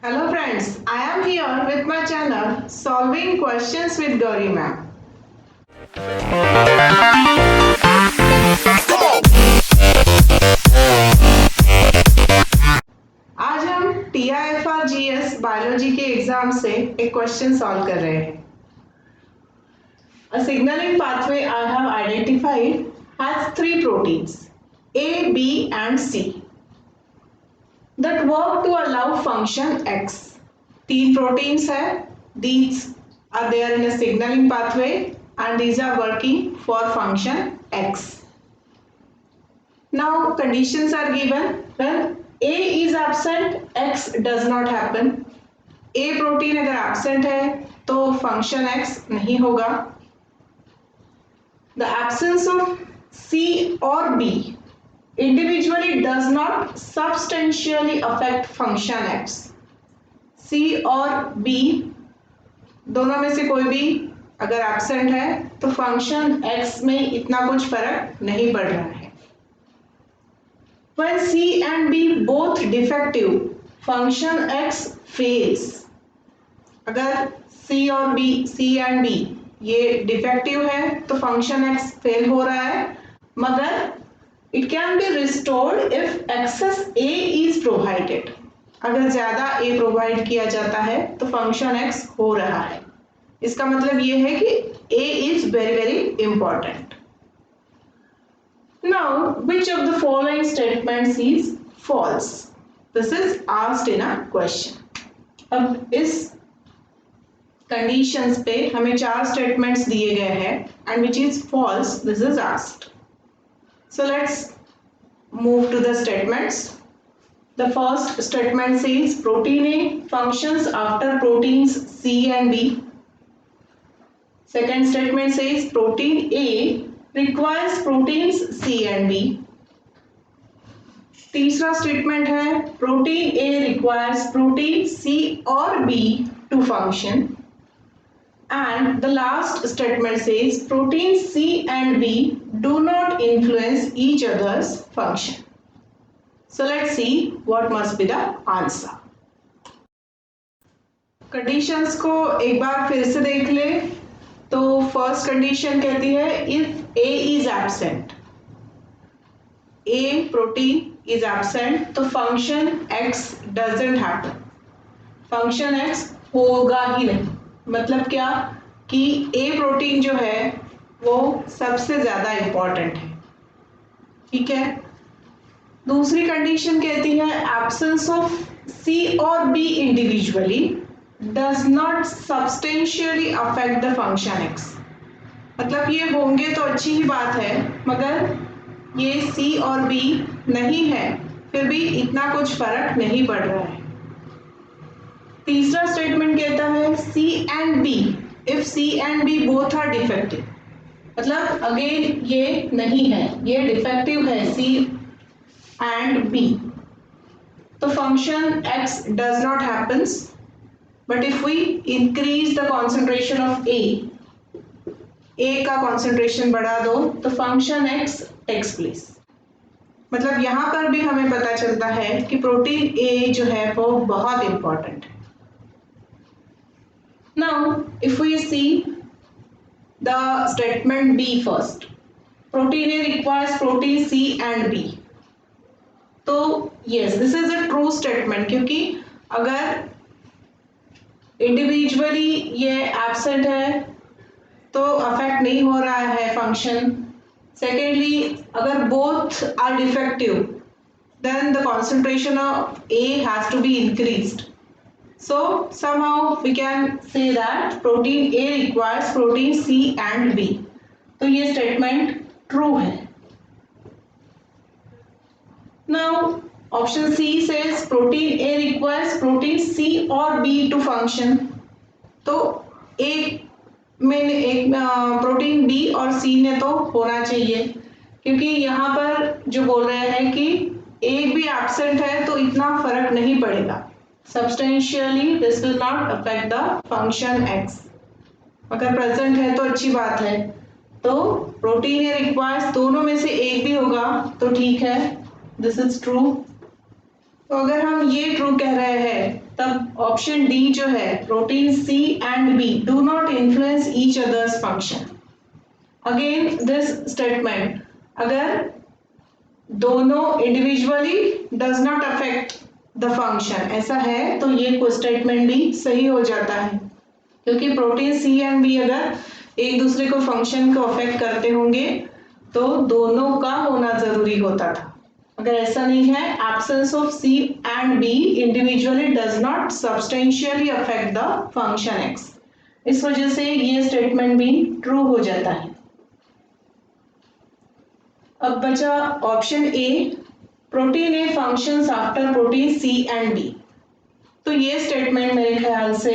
Hello friends, I am here with my channel Solving Questions with Gauri Ma'am. आज हम TIFR-GS biology के exam से एक question solve कर रहे हैं. A signaling pathway I have identified has three proteins A, B and C that work to allow function X. तीन proteins है. These are there in a signaling pathway and these are working for function X. Now conditions are given. When A is absent, X does not happen. A protein अगर absent है तो function X नहीं होगा. The absence of C or B individually does not substantially affect function X. C और B दोनों में से कोई भी अगर एब्सेंट है तो फंक्शन X में इतना कुछ फर्क नहीं पड़ रहा है. When C and B both defective, function X fails. अगर C और B, C and B ये डिफेक्टिव है तो फंक्शन X फेल हो रहा है, मगर it can be restored if excess A is provided. अगर ज्यादा A प्रोवाइड किया जाता है तो फंक्शन X हो रहा है. इसका मतलब ये है कि A is very very important. Now, which of the following statements is false? This is asked in a question. अब इस conditions पे हमें चार statements दिए गए हैं and which is false, this is asked. So let's move to the statements. The first statement says protein A functions after proteins C and B. Second statement says protein A requires proteins C and B. तीसरा statement है protein A requires protein C or B to function. And the last statement says protein C and B do not influence each other's function. So let's see what must be the answer. Conditions को एक बार फिर से देख ले. तो first condition कहती है if A is absent, A protein is absent तो function X doesn't happen. Function X होगा ही नहीं. मतलब क्या कि A protein जो है वो सबसे ज्यादा important है. ठीक है. दूसरी कंडीशन कहती है एब्सेंस ऑफ C और B individually does not substantially affect the function X. मतलब ये होंगे तो अच्छी ही बात है, मगर ये C और B नहीं है फिर भी इतना कुछ फर्क नहीं पड़ रहा है. तीसरा स्टेटमेंट कहता है C and B if C and B both are defective. मतलब अगेन ये नहीं है, ये डिफेक्टिव है C and B. The function X does not happens, but if we increase the concentration of A का concentration बढ़ा दो तो function X takes place. मतलब यहाँ पर भी हमें पता चलता है कि प्रोटीन A जो है वो बहुत important है. Now, if we see the statement B first, protein A requires protein C and B. तो yes, this is a true statement क्योंकि अगर इंडिविजुअली ये एब्सेंट है तो अफेक्ट नहीं हो रहा है फंक्शन. सेकेंडली अगर both are defective then the concentration of A has to be increased. So somehow we can say that protein A requires protein C and B. तो ये स्टेटमेंट ट्रू है. Now, option C says protein A requires protein C or B to function. तो एक protein B और C ने तो होना चाहिए क्योंकि यहाँ पर जो बोल रहे हैं कि एक भी एब्सेंट है तो इतना फर्क नहीं पड़ेगा. Substantially this will not affect the function X. अगर प्रेजेंट है तो अच्छी बात है. तो प्रोटीन A requires दोनों में से एक भी होगा तो ठीक है. This is true. तो अगर हम ये ट्रू कह रहे हैं तब अब ऑप्शन डी जो है, protein C and B do not influence each others function. Again this statement, अगर दोनों individually does not affect the function, ऐसा है तो ये स्टेटमेंट भी सही हो जाता है, क्योंकि प्रोटीन सी एंड बी अगर एक दूसरे को फंक्शन को अफेक्ट करते होंगे तो दोनों का होना जरूरी होता था। अगर ऐसा नहीं है, absence of C and B individually does not substantially affect the function X, इस वजह से ये स्टेटमेंट भी ट्रू हो जाता है। अब बचा option A, protein A functions after protein C and B. तो ये स्टेटमेंट मेरे ख्याल से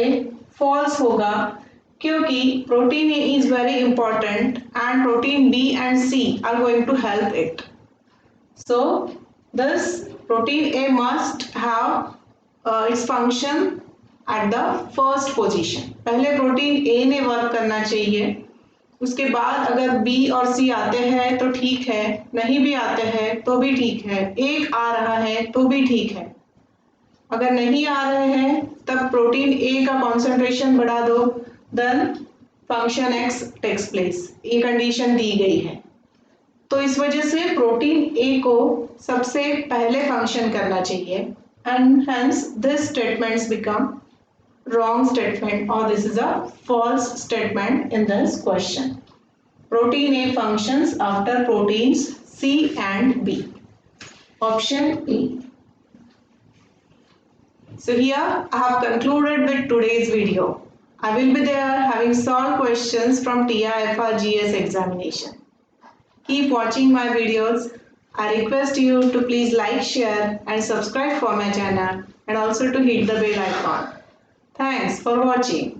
फॉल्स होगा, क्योंकि protein A is very important and protein B and C are going to help it. So this protein A must have its function at the first position. पहले protein A ने work करना चाहिए, उसके बाद अगर B और C आते हैं तो ठीक है, नहीं भी आते हैं तो भी ठीक है, एक आ रहा है तो भी ठीक है। अगर नहीं आ रहे हैं तब प्रोटीन A का कॉन्सेंट्रेशन बढ़ा दो, then function X takes place, ये कंडीशन दी गई है। तो इस वजह से प्रोटीन ए को सबसे पहले फंक्शन करना चाहिए, and hence this statements become wrong statement और this is a false statement in this question. Protein A functions after proteins C and B, option A. So here I have concluded with today's video. I will be there having solved questions from TIFR GS examination. Keep watching my videos. I request you to please like, share and subscribe for my channel, and also to hit the bell icon. Thanks for watching.